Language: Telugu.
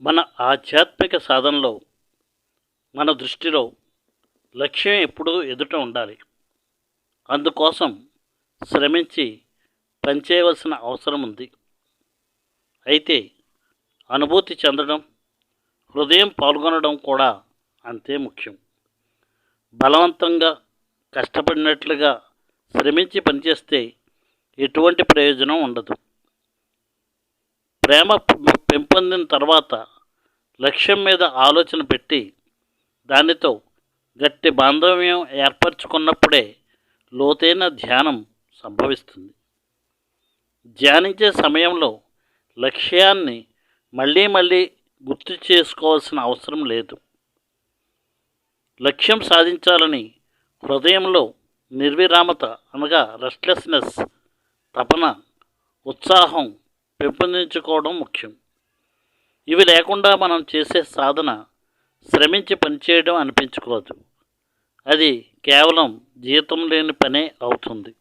మన ఆధ్యాత్మిక సాధనలో మన దృష్టిలో లక్ష్యం ఎప్పుడూ ఎదుట ఉండాలి. అందుకోసం శ్రమించి పనిచేయవలసిన అవసరం ఉంది. అయితే అనుభూతి చెందడం, హృదయం పాల్గొనడం కూడా అంతే ముఖ్యం. బలవంతంగా కష్టపడినట్లుగా శ్రమించి పనిచేస్తే ఎటువంటి ప్రయోజనం ఉండదు. ప్రేమ పెంపొందిన తర్వాత లక్ష్యం మీద ఆలోచన పెట్టి దానితో గట్టి బాంధవ్యం ఏర్పరచుకున్నప్పుడే లోతైన ధ్యానం సంభవిస్తుంది. ధ్యానించే సమయంలో లక్ష్యాన్ని మళ్ళీ మళ్ళీ గుర్తు చేసుకోవాల్సిన అవసరం లేదు. లక్ష్యం సాధించాలని హృదయంలో నిర్విరామత అనగా రెస్ట్లెస్నెస్, తపన, ఉత్సాహం పెంపొందించుకోవడం ముఖ్యం. ఇవి లేకుండా మనం చేసే సాధన శ్రమించి పనిచేయడం అనిపించుకోదు. అది కేవలం జీతం లేని పనే అవుతుంది.